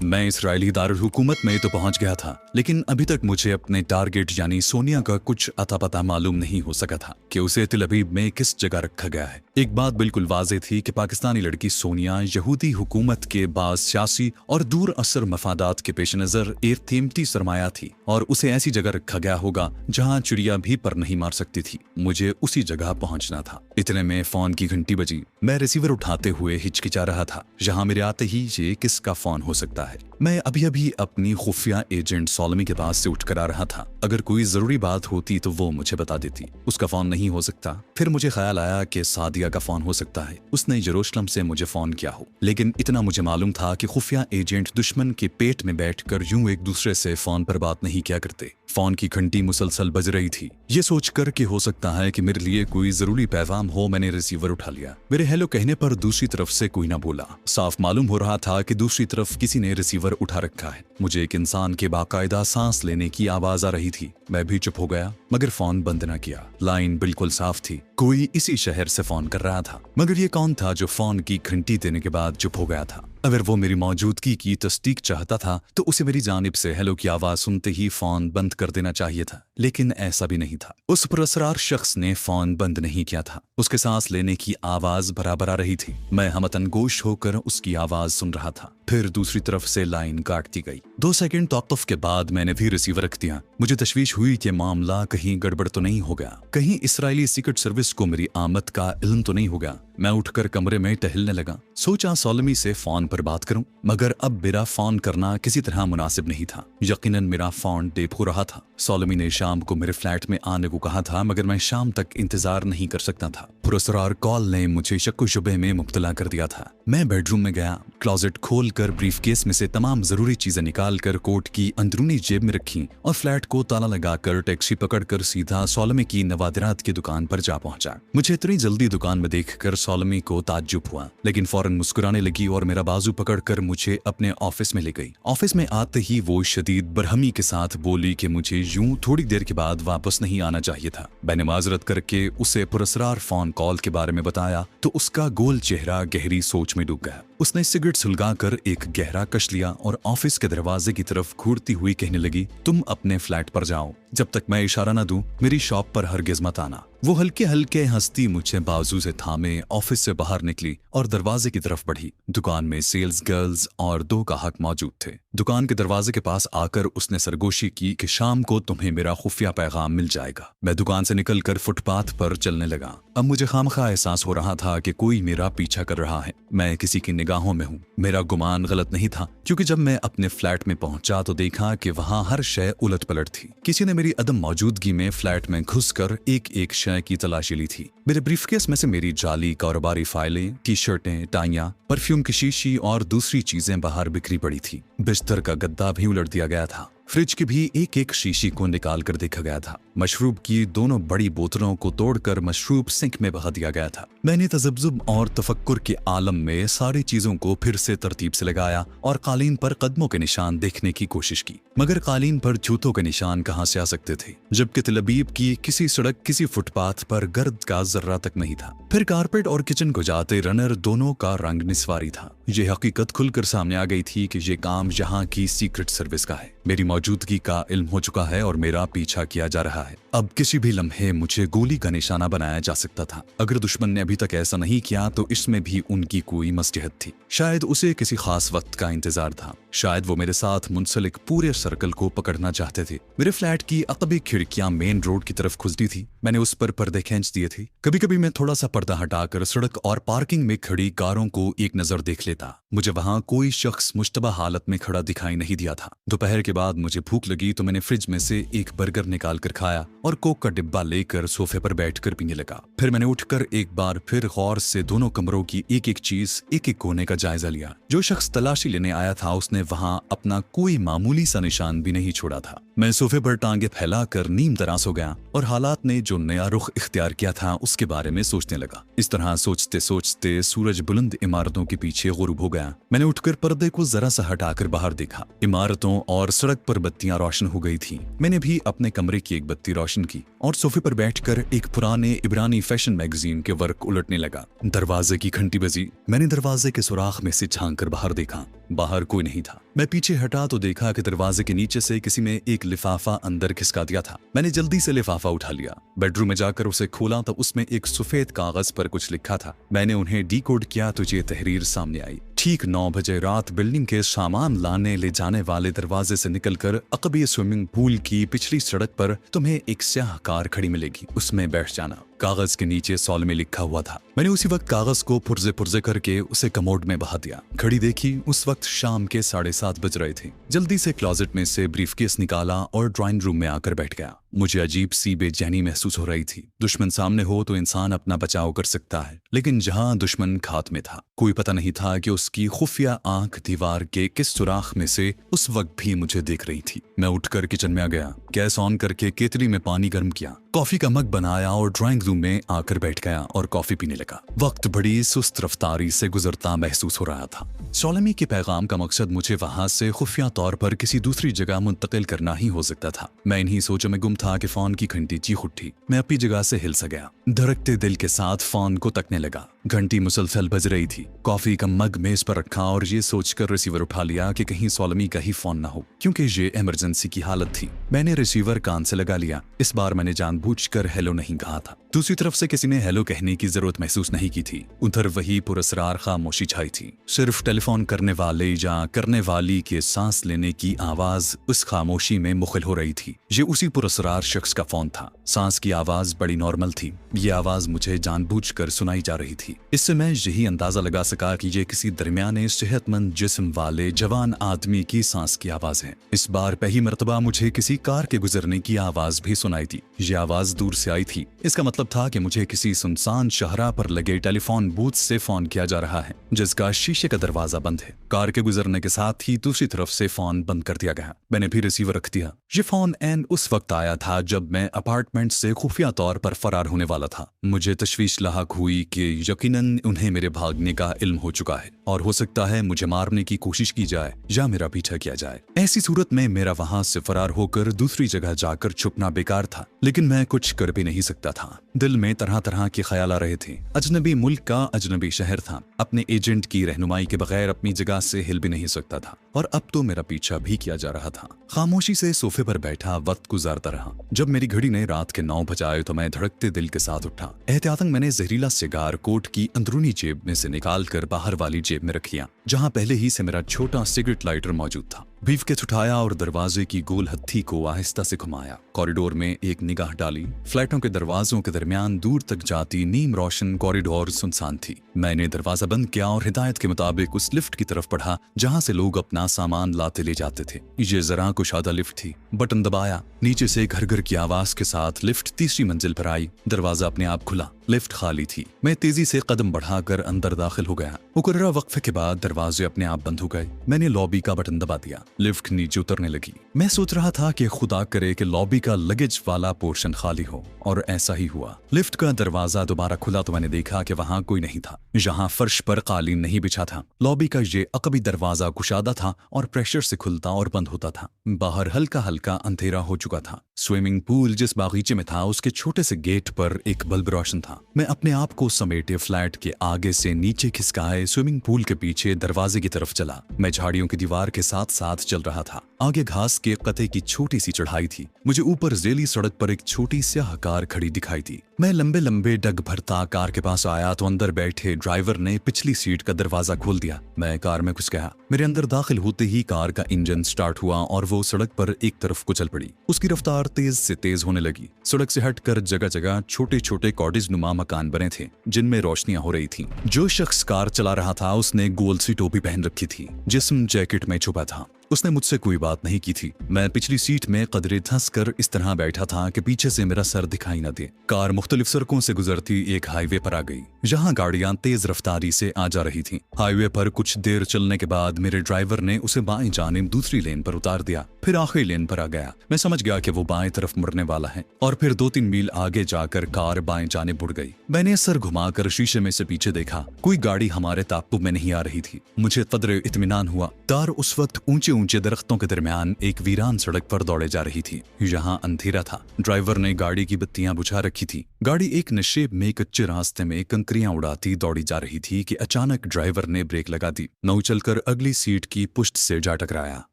मैं इसराइली दारुल हुकूमत में तो पहुंच गया था, लेकिन अभी तक मुझे अपने टारगेट यानी सोनिया का कुछ अता पता मालूम नहीं हो सका था कि उसे तिल अबीब में किस जगह रखा गया है। एक बात बिल्कुल वाज़ेह थी कि पाकिस्तानी लड़की सोनिया यहूदी हुकूमत के बाज़ सियासी और दूर असर मफादात के पेश नज़र एक कीमती सरमाया थी और उसे ऐसी जगह रखा गया होगा जहाँ चिड़िया भी पर नहीं मार सकती थी। मुझे उसी जगह पहुंचना था। इतने में फोन की घंटी बजी। मैं रिसीवर उठाते हुए हिचकिचा रहा था। यहाँ मेरे आते ही ये किसका फोन हो सकता है? मैं अभी अभी अपनी खुफिया एजेंट सोलमी के पास से उठकर आ रहा था। अगर कोई जरूरी बात होती तो वो मुझे बता देती। उसका फोन नहीं हो सकता। फिर मुझे ख्याल आया कि सादिया का फोन हो सकता है। उसने यरूशलेम से मुझे फोन किया हो। लेकिन इतना मुझे मालूम था कि खुफिया एजेंट दुश्मन के पेट में बैठकर यूं एक दूसरे से फोन पर बात नहीं किया करते। फोन की घंटी मुसलसल बज रही थी। ये सोचकर कि हो सकता है कि मेरे लिए कोई जरूरी पैगाम हो, मैंने रिसीवर उठा लिया। मेरे हेलो कहने पर दूसरी तरफ से कोई ना बोला। साफ मालूम हो रहा था कि दूसरी तरफ किसी ने रिसीवर उठा रखा है। मुझे एक इंसान के बाकायदा सांस लेने की आवाज आ रही थी। मैं भी चुप हो गया, मगर फोन बंद न किया। लाइन बिल्कुल साफ थी। कोई इसी शहर से फोन कर रहा था। मगर ये कौन था जो फोन की घंटी देने के बाद चुप हो गया था? अगर वो मेरी मौजूदगी की तस्दीक चाहता था तो उसे मेरी जानिब से हेलो की आवाज सुनते ही फोन बंद कर देना चाहिए था। लेकिन ऐसा भी नहीं था। उस पुरअसरार शख्स ने फोन बंद नहीं किया था। उसके सांस लेने की आवाज बराबर आ रही थी। मैं हमतन गोश होकर उसकी आवाज सुन रहा था। फिर दूसरी तरफ से लाइन काटती गई। 2 सेकंड तौक़ुफ़ के बाद मैंने भी रिसीवर रख दिया। मुझे तशवीश हुई कि मामला कहीं गड़बड़ तो नहीं हो गया, कहीं इसराइली सीक्रेट सर्विस को मेरी आमद का इल्म तो नहीं हो गया। मैं उठकर कमरे में टहलने लगा। सोचा सोलमी से फोन पर बात करूं, मगर अब मेरा फोन करना किसी तरह मुनासिब नहीं था। यकीनन मेरा फोन टेप हो रहा था। सोलमी ने शाम को मेरे फ्लैट में आने को कहा था, मगर मैं शाम तक इंतजार नहीं कर सकता था। पुरअसरार कॉल ने मुझे शक्को शुबे में मुब्तला कर दिया था। मैं बेडरूम में गया। क्लोजेट खोलकर ब्रीफकेस में से तमाम जरूरी चीजें निकालकर कोट की अंदरूनी जेब में रखी और फ्लैट को ताला लगाकर टैक्सी पकड़कर सीधा सोलमी की नवादिरात की दुकान पर जा पहुंचा। मुझे इतनी जल्दी दुकान में देखकर सोलमी को ताज्जुब हुआ, लेकिन फौरन मुस्कुराने लगी और मेरा बाजू पकड़कर मुझे अपने ऑफिस में ले गई। ऑफिस में आते ही वो शदीद बरहमी के साथ बोली कि मुझे यूं थोड़ी देर के बाद वापस नहीं आना चाहिए था। मैंने माजरत करके उसे पुरअसरार फोन कॉल के बारे में बताया तो उसका गोल चेहरा गहरी सोच में डूब गया। उसने सिगरेट सुलगाकर एक गहरा कश लिया और ऑफिस के दरवाजे की तरफ घूरती हुई कहने लगी, तुम अपने फ्लैट पर जाओ। जब तक मैं इशारा न दूं, मेरी शॉप पर हरगिज मत आना। वो हल्के हल्के हंसती मुझे बाजू से थामे ऑफिस से बाहर निकली और दरवाजे की तरफ बढ़ी। दुकान में सेल्स गर्ल्स और 2 ग्राहक मौजूद थे। दुकान के दरवाजे के पास आकर उसने सरगोशी की कि शाम को तुम्हें मेरा खुफिया पैगाम मिल जाएगा। मैं दुकान से निकलकर फुटपाथ पर चलने लगा। अब मुझे खामखा एहसास हो रहा था कि कोई मेरा पीछा कर रहा है। मैं किसी की निगाहों में हूँ। मेरा गुमान गलत नहीं था, क्योंकि जब मैं अपने फ्लैट में पहुंचा तो देखा कि वहां हर शय उलट पलट थी। किसी ने मेरी अदम मौजूदगी में फ्लैट में घुसकर एक एक शय की तलाशी ली थी। मेरे ब्रीफकेस में से मेरी जाली कारोबारी फाइलें, टी शर्टें, टाइयां, परफ्यूम की शीशी और दूसरी चीजें बाहर बिखरी पड़ी थी। बिस्तर का गद्दा भी उलट दिया गया था। फ्रिज की भी एक एक शीशी को निकाल कर देखा गया था। मशरूब की 2 बड़ी बोतलों को तोड़कर मशरूब सिंक में बहा दिया गया था। मैंने तजब्जुब और तफक्कुर के आलम में सारी चीजों को फिर से तरतीब से लगाया और कालीन पर कदमों के निशान देखने की कोशिश की, मगर कालीन पर जूतों के निशान कहां से आ सकते थे, जबकि तिल अबीब की किसी सड़क, किसी फुटपाथ पर गर्द का जर्रा तक नहीं था। फिर कारपेट और किचन को जाते रनर दोनों का रंग निस्वारी था। ये हकीकत खुलकर सामने आ गई थी कि ये काम यहाँ की सीक्रेट सर्विस का है। मेरी मौजूदगी का इल्म हो चुका है और मेरा पीछा किया जा रहा है। अब किसी भी लम्हे मुझे गोली का निशाना बनाया जा सकता था। अगर दुश्मन ने अभी तक ऐसा नहीं किया तो इसमें भी उनकी कोई मसलहत थी। शायद उसे किसी खास वक्त का इंतजार था। शायद वो मेरे साथ मुंसलिक पूरे सर्कल को पकड़ना चाहते थे। मेरे फ्लैट की अकबी खिड़कियां मेन रोड की तरफ खुजती थी। मैंने उस पर पर्दे खींच दिए थे। कभी कभी मैं थोड़ा सा पर्दा हटाकर सड़क और पार्किंग में खड़ी कारों को एक नजर देख लेता। मुझे वहां कोई शख्स मुश्तबा हालत में खड़ा दिखाई नहीं दिया था। दोपहर के बाद मुझे भूख लगी तो मैंने फ्रिज में से एक बर्गर निकाल कर खाया और कोक का डिब्बा लेकर सोफे पर बैठकर पीने लगा। फिर मैंने उठकर एक बार फिर गौर से दोनों कमरों की एक एक चीज, एक एक कोने का जायजा लिया। जो शख्स तलाशी लेने आया था उसने वहां अपना कोई मामूली सा निशान भी नहीं छोड़ा था। मैं सोफे पर टांगे फैलाकर नीम तरास हो गया और हालात ने जो नया रुख इख्तियार किया था उसके बारे में सोचने लगा। इस तरह सोचते सोचते सूरज बुलंद इमारतों के पीछे गुरूब हो गया। मैंने उठकर पर्दे को जरा सा हटाकर बाहर देखा। इमारतों और सड़क पर बत्तियां रोशन हो गई थी। मैंने भी अपने कमरे की एक बत्ती रोशन की और सोफे पर बैठकर एक पुराने इब्रानी फैशन मैगजीन के वर्क उलटने लगा। दरवाजे की घंटी बजी। मैंने दरवाजे के सुराख में से झांक उठाकर बाहर देखा। बाहर कोई नहीं था। मैं पीछे हटा तो देखा कि दरवाजे के नीचे से किसी ने एक लिफाफा अंदर खिसका दिया था। मैंने जल्दी से लिफाफा उठा लिया। बेडरूम में जाकर उसे खोला तो उसमें एक सफेद कागज पर कुछ लिखा था। मैंने उन्हें डीकोड किया तो ये तहरीर सामने आई। ठीक 9 बजे रात बिल्डिंग के सामान लाने ले जाने वाले दरवाजे से निकलकर अकबी स्विमिंग पूल की पिछली सड़क पर तुम्हें एक स्याह कार खड़ी मिलेगी, उसमें बैठ जाना। कागज के नीचे सॉल में लिखा हुआ था। मैंने उसी वक्त कागज को पुर्जे पुर्जे करके उसे कमोड में बहा दिया। घड़ी देखी, उस वक्त शाम के 7:30 बज रहे थे। जल्दी से क्लोजेट में से ब्रीफकेस निकाला और ड्राइंग रूम में आकर बैठ गया। मुझे अजीब सी बेचैनी महसूस हो रही थी। दुश्मन सामने हो तो इंसान अपना बचाव कर सकता है, लेकिन जहां दुश्मन खात में था, कोई पता नहीं था कि उसकी खुफिया आंख दीवार के किस सुराख में से उस वक्त भी मुझे देख रही थी। मैं उठकर किचन में आ गया, गैस ऑन करके केतली में पानी गर्म किया, कॉफी का मग बनाया और ड्राइंग रूम में आकर बैठ गया और कॉफी पीने लगा। वक्त बड़ी सुस्त रफ्तारी से गुजरता महसूस हो रहा था। सोलेमी के पैगाम का मकसद मुझे वहां से खुफिया तौर पर किसी दूसरी जगह मुंतकिल करना ही हो सकता था। मैं इन्हीं सोचों में गुम था कि फोन की घंटी चीख उठी। मैं अपनी जगह से हिल सा गया। धड़कते दिल के साथ फोन को तकने लगा। घंटी मुसलसल बज रही थी। कॉफी का मग मेज पर रखा और ये सोचकर रिसीवर उठा लिया कि कहीं सोलेमी का ही फोन ना हो, क्योंकि ये इमरजेंसी की हालत थी। मैंने रिसीवर कान से लगा लिया। इस बार मैंने जानबूझकर हेलो नहीं कहा था। दूसरी तरफ से किसी ने हेलो कहने की जरूरत महसूस नहीं की थी। उधर वही पुरस्कार खामोशी छाई थी। सिर्फ टेलीफोन करने वाले या करने वाली के सांस लेने की आवाज उस खामोशी में मुखिल हो रही थी। ये उसी पुरस्कार शख्स का फोन था। सांस की आवाज बड़ी नॉर्मल थी। ये आवाज मुझे जानबूझकर सुनाई जा रही थी। इससे मैं यही अंदाजा लगा सका कि ये किसी दरमियाने सेहतमंद जिस्म वाले जवान आदमी की सांस की आवाज है। इस बार पहली मर्तबा मुझे किसी कार के गुजरने की आवाज भी सुनाई थी। ये आवाज दूर से आई थी। इसका मतलब था कि मुझे किसी सुनसान शहरा पर लगे टेलीफोन बूथ से फोन किया जा रहा है, जिसका शीशे का दरवाजा बंद है। कार के गुजरने के साथ ही दूसरी तरफ से फोन बंद कर दिया गया। मैंने भी रिसीवर रख दिया। ये फोन एन उस वक्त आया था जब मैं अपार्टमेंट से खुफिया तौर पर फरार होने वाला था। मुझे तशवीश लाहक हुई कि यकीनन उन्हें मेरे भागने का इल्म हो चुका है और हो सकता है मुझे मारने की कोशिश की जाए या मेरा पीछा किया जाए। ऐसी सूरत में मेरा वहां से फरार होकर दूसरी जगह जाकर छुपना बेकार था, लेकिन मैं कुछ कर भी नहीं सकता था। दिल में तरह तरह के ख्याल आ रहे थे। अजनबी मुल्क का अजनबी शहर था। अपने एजेंट की रहनुमाई के बगैर अपनी जगह से हिल भी नहीं सकता था और अब तो मेरा पीछा भी किया जा रहा था। खामोशी से सोफे पर बैठा वक्त गुजारता रहा। जब मेरी घड़ी ने रात के 9 बजाए तो मैं धड़कते दिल के साथ उठा। एहतियातन मैंने जहरीला सिगार कोट की अंदरूनी जेब में से निकाल कर बाहर वाली जेब में रख लिया, जहां पहले ही से मेरा छोटा सिगरेट लाइटर मौजूद था। ब्रीफकेस उठाया और दरवाजे की गोल हत्थी को आहिस्ता से घुमाया। कॉरिडोर में एक निगाह डाली। फ्लैटों के दरवाजों के दरमियान दूर तक जाती नीम रोशन कॉरिडोर सुनसान थी। मैंने दरवाजा बंद किया और हिदायत के मुताबिक उस लिफ्ट की तरफ बढ़ा जहां से लोग अपना सामान लाते ले जाते थे। ये जरा कुशादा लिफ्ट थी। बटन दबाया। नीचे से घर घर की आवाज के साथ लिफ्ट तीसरी मंजिल पर आई। दरवाजा अपने आप खुला। लिफ्ट खाली थी। मैं तेजी से कदम बढ़ाकर अंदर दाखिल हो गया। मुकर्ररा वक्फे के बाद दरवाजे अपने आप बंद हो गए। मैंने लॉबी का बटन दबा दिया। लिफ्ट नीचे उतरने लगी। मैं सोच रहा था कि खुदा करे कि लॉबी का लगेज वाला पोर्शन खाली हो, और ऐसा ही हुआ। लिफ्ट का दरवाजा दोबारा खुला तो मैंने देखा कि वहां कोई नहीं था। यहाँ फर्श पर कालीन नहीं बिछा था। लॉबी का ये अकबी दरवाजा कुशादा था और प्रेशर से खुलता और बंद होता था। बाहर हल्का हल्का अंधेरा हो चुका था। स्विमिंग पूल जिस बागीचे में था उसके छोटे से गेट पर एक बल्ब रोशन था। मैं अपने आप को समेटे फ्लैट के आगे से नीचे खिसकाए स्विमिंग पूल के पीछे दरवाजे की तरफ चला। मैं झाड़ियों की दीवार के साथ साथ चल रहा था। आगे घास के कते की छोटी सी चढ़ाई थी। मुझे ऊपर जेली सड़क पर एक छोटी स्याह कार खड़ी दिखाई दी। मैं लंबे लंबे डग भरता कार के पास आया तो अंदर बैठे ड्राइवर ने पिछली सीट का दरवाजा खोल दिया। मैं कार में घुस गया। मेरे अंदर दाखिल होते ही कार का इंजन स्टार्ट हुआ और वो सड़क पर एक तरफ को चल पड़ी। उसकी रफ्तार तेज से तेज होने लगी। सड़क से हटकर जगह जगह छोटे छोटे कॉटेज नुमा मकान बने थे जिनमें रोशनियां हो रही थी। जो शख्स कार चला रहा था उसने गोल सी टोपी पहन रखी थी। जिस्म जैकेट में छुपा था। उसने मुझसे कोई बात नहीं की थी। मैं पिछली सीट में कदरे धंस कर इस तरह बैठा था कि पीछे से मेरा सर दिखाई न दे। कार मुख्तलिफ सड़कों से गुजरती एक हाईवे पर आ गई, जहां गाड़ियां तेज रफ्तारी से आ जा रही थीं। हाईवे पर कुछ देर चलने के बाद मेरे ड्राइवर ने उसे बाएं जानिब दूसरी लेन पर उतार दिया। फिर आखिरी लेन पर आ गया। मैं समझ गया कि वो बाएं तरफ मुड़ने वाला है और फिर 2-3 मील आगे जाकर कार बाएं जानिब मुड़ गई। मैंने सर घुमाकर शीशे में से पीछे देखा। कोई गाड़ी हमारे ताक़ुब में नहीं आ रही थी। मुझे कदरे इत्मीनान हुआ। कार उस वक्त ऊंचे ऊंचे दरख्तों के दरमियान एक वीरान सड़क पर दौड़े जा रही थी। यहाँ अंधेरा था। ड्राइवर ने गाड़ी की बत्तियां बुझा रखी थी। गाड़ी एक नशे में कच्चे रास्ते में कंकरियां उड़ाती दौड़ी जा रही थी कि अचानक ड्राइवर ने ब्रेक लगा दी। मैं उछलकर अगली सीट की पुष्ट से जा टकराया।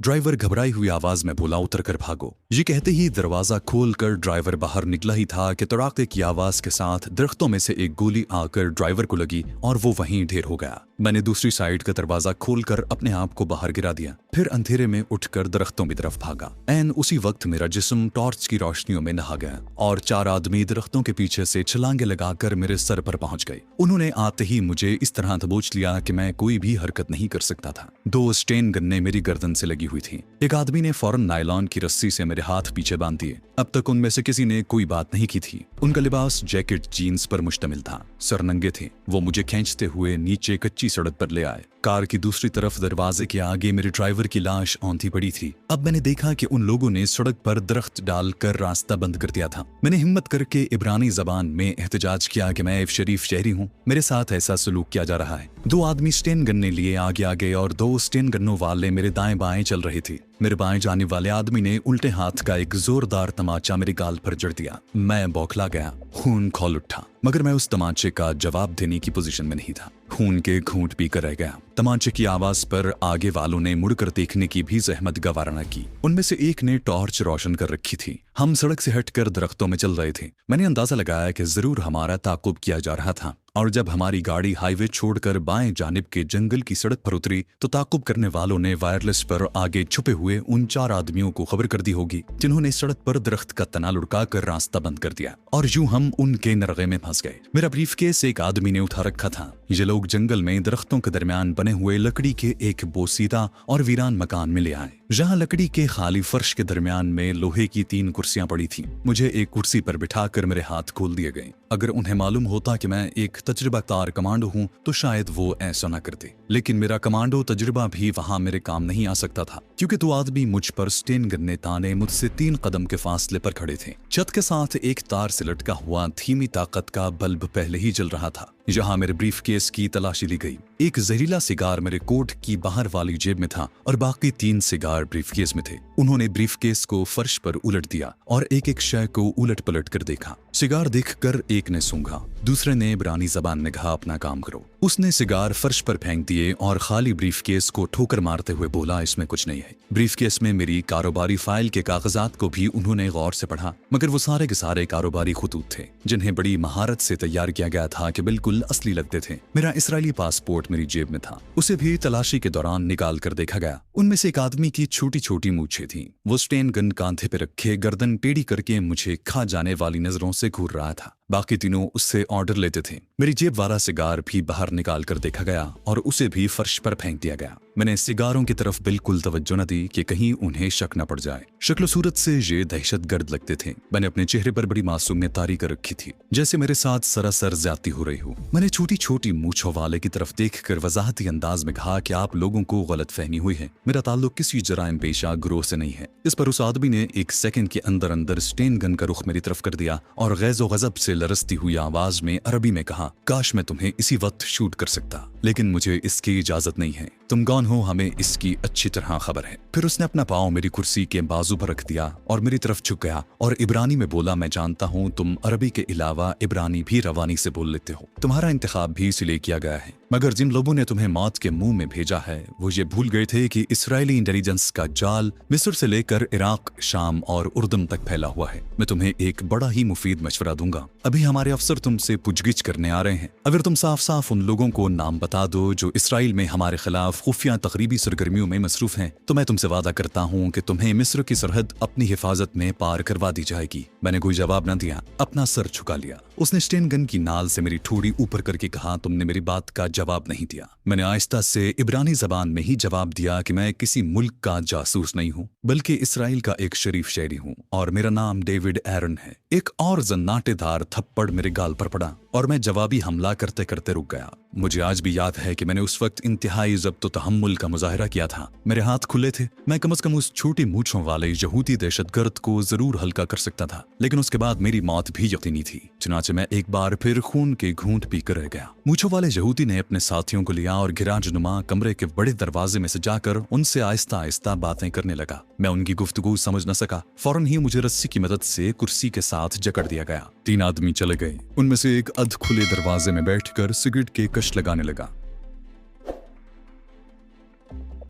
ड्राइवर घबराई हुई आवाज में बोला, उतर कर भागो। ये कहते ही दरवाजा खोलकर ड्राइवर बाहर निकला ही था कि तड़ाके की आवाज के साथ दरख्तों में से एक गोली आकर ड्राइवर को लगी और वो वहीं ढेर हो गया। मैंने दूसरी साइड का दरवाजा खोलकर अपने आप को बाहर गिरा दिया, फिर अंधेरे में उठकर दरख्तों की तरफ भागा। ऐन उसी वक्त मेरा जिस्म टॉर्च की रोशनियों में नहा गया और 4 आदमी दरख्तों के पीछे से छलांगे लगाकर मेरे सर पर पहुंच गए। उन्होंने आते ही मुझे इस तरह दबोच लिया कि मैं कोई भी हरकत नहीं कर सकता था। 2 स्टेन गन्ने मेरी गर्दन से लगी हुई थी। एक आदमी ने फौरन नायलॉन की रस्सी से मेरे हाथ पीछे बांध दिए। अब तक उनमें से किसी ने कोई बात नहीं की थी। उनका लिबास जैकेट जीन्स पर मुश्तमिल था, सर नंगे थे। वो मुझे खींचते हुए नीचे कच्ची सड़क पर ले आए। कार की दूसरी तरफ दरवाजे के आगे मेरे ड्राइवर की लाश औंधी पड़ी थी। अब मैंने देखा कि उन लोगों ने सड़क पर दरख्त डालकर रास्ता बंद कर दिया था। मैंने हिम्मत करके इब्रानी जबान में एहतजाज किया कि मैं एक शरीफ शहरी हूँ, मेरे साथ ऐसा सलूक किया जा रहा है। 2 आदमी स्टेन गन्ने लिए आगे आ गए और 2 स्टेन गन्नों वाले मेरे दाएं बाएं चल रहे थे। मेरे बाएं जाने वाले आदमी ने उल्टे हाथ का एक जोरदार तमाचा मेरे गाल पर जड़ दिया। मैं बौखला गया, खून खौल उठा, मगर मैं उस तमाचे का जवाब देने की पोजीशन में नहीं था। खून के घूंट पीकर रह गया। तमाचे की आवाज पर आगे वालों ने मुड़कर देखने की भी जहमत गवारा न की। उनमें से एक ने टॉर्च रोशन कर रखी थी। हम सड़क से हटकर दरख्तों में चल रहे थे। मैंने अंदाजा लगाया कि जरूर हमारा ताकुब किया जा रहा था, और जब हमारी गाड़ी हाईवे छोड़कर बाएं जानिब के जंगल की सड़क पर उतरी तो ताकुब करने वालों ने वायरलेस पर आगे छुपे हुए उन 4 आदमियों को खबर कर दी होगी जिन्होंने सड़क पर दरख्त का तना लुढ़का कर रास्ता बंद कर दिया, और यूं हम उनके नरगे में फंस गए। मेरा ब्रीफकेस एक आदमी ने उठा रखा था। ये लोग जंगल में दरख्तों के दरमियान बने हुए लकड़ी के एक बोसीदा और वीरान मकान में ले आए, जहां लकड़ी के खाली फर्श के दरमियान में लोहे की 3 कुर्सियां पड़ी थी। मुझे एक कुर्सी पर बिठाकर मेरे हाथ खोल दिए गए। अगर उन्हें मालूम होता कि मैं एक तजुर्बाकार कमांडो हूं तो शायद वो ऐसा न करते, लेकिन मेरा कमांडो तजुर्बा भी वहां मेरे काम नहीं आ सकता था, क्योंकि 2 आदमी मुझ पर स्टेन गन्ने ताने मुझसे 3 कदम के फासले पर खड़े थे। छत के साथ एक तार से लटका हुआ धीमी ताकत का बल्ब पहले ही जल रहा था। जहां मेरे ब्रीफकेस की तलाशी ली गई। एक जहरीला सिगार मेरे कोट की बाहर वाली जेब में था और बाकी 3 सिगार ब्रीफकेस में थे। उन्होंने ब्रीफकेस को फर्श पर उलट दिया और एक एक शय को उलट पलट कर देखा। सिगार देखकर एक ने सूंघा, दूसरे ने इब्रानी जबान में कहा, अपना काम करो। उसने सिगार फर्श पर फेंक दिए और खाली ब्रीफकेस को ठोकर मारते हुए बोला, इसमें कुछ नहीं है। ब्रीफकेस में मेरी कारोबारी फाइल के कागजात को भी उन्होंने गौर से पढ़ा, मगर वो सारे के सारे कारोबारी खतूत थे जिन्हें बड़ी महारत से तैयार किया गया था कि बिल्कुल असली लगते थे। मेरा इसराइली पासपोर्ट मेरी जेब में था, उसे भी तलाशी के दौरान निकाल कर देखा गया। उनमें से एक आदमी की छोटी छोटी मूछें थीं। वो स्टेन गन कांधे पे रखे गर्दन टेढ़ी करके मुझे खा जाने वाली नजरों से घूर रहा था। बाकी तीनों उससे ऑर्डर लेते थे। मेरी जेब वाला सिगार भी बाहर निकाल कर देखा गया और उसे भी फर्श पर फेंक दिया गया। मैंने सिगारों की तरफ बिल्कुल तवज्जो न दी कि कहीं उन्हें शक न पड़ जाए। शक्ल सूरत से ये दहशतगर्द लगते थे। मैंने अपने चेहरे पर बड़ी मासूमियत तारी कर रखी थी, जैसे मेरे साथ सरासर ज्यादती हो रही हो। मैंने छोटी छोटी मूंछों वाले की तरफ देखकर वजाहती अंदाज में कहा कि आप लोगों को गलत फहमी हुई है, मेरा ताल्लुक किसी जराइम पेशा गिरोह से नहीं है। इस पर उस आदमी ने एक सेकंड के अंदर अंदर स्टेन गन का रुख मेरी तरफ कर दिया और गैज़ो गज़ब से लरसती हुई आवाज में अरबी में कहा, काश मैं तुम्हें इसी वक्त शूट कर सकता, लेकिन मुझे इसकी इजाजत नहीं है। तुम कौन हो, हमें इसकी अच्छी तरह खबर है। फिर उसने अपना पांव मेरी कुर्सी के बाजू पर रख दिया और मेरी तरफ झुक गया और इब्रानी में बोला, मैं जानता हूँ तुम अरबी के अलावा इब्रानी भी रवानी से बोल लेते हो। तुम्हारा इंतखाब भी इसलिए किया गया है, मगर जिन लोगों ने तुम्हें मौत के मुंह में भेजा है वो ये भूल गए थे कि इसराइली इंटेलिजेंस का जाल मिस्र से लेकर इराक, शाम और उर्दम तक फैला हुआ है। मैं तुम्हें एक बड़ा ही मुफीद मशवरा दूंगा। अभी हमारे अफसर तुमसे पूछगिछ करने आ रहे हैं। अगर तुम साफ साफ उन लोगों को नाम बता दो जो इसराइल में हमारे खिलाफ खुफिया तकरीबी सरगर्मियों में मसरूफ हैं, तो मैं तुमसे वादा करता हूँ कि तुम्हें मिस्र की सरहद अपनी हिफाजत में पार करवा दी जाएगी। मैंने कोई जवाब न दिया, अपना सर झुका लिया। उसने स्टेन गन की नाल से मेरी ठोड़ी ऊपर करके कहा, तुमने मेरी बात का जवाब नहीं दिया। मैंने आहिस्ता से इब्रानी जबान में ही जवाब दिया कि मैं किसी मुल्क का जासूस नहीं हूँ, बल्कि इसराइल का एक शरीफ शहरी हूँ और मेरा नाम डेविड एरन है। एक और जन्नाटेदार थप्पड़ मेरे गाल पर पड़ा और मैं जवाबी हमला करते करते रुक गया। मुझे आज भी याद है कि मैंने उस वक्त इंतहाई ज़ब्त तहम्मुल का मुजाहरा किया था। मेरे हाथ खुले थे, मैं कम से कम उस छोटी मूंछों वाले यहूदी दहशतगर्द को जरूर हल्का कर सकता था, लेकिन उसके बाद मेरी मौत भी यकीनी थी। चुनाचे मैं एक बार फिर खून के घूंट पीकर रह गया। मूंछों वाले यहूदी ने अपने साथियों को लिया और गिराजनुमा कमरे के बड़े दरवाजे में से जाकर उनसे आहिस्ता आहिस्ता बातें करने लगा। मैं उनकी गुफ्तगू समझ न सका। फौरन ही मुझे रस्सी की मदद से कुर्सी के साथ जकड़ दिया गया। 3 आदमी चले गए। उनमें से एक अध खुले दरवाजे में बैठकर सिगरेट के कश लगाने लगा।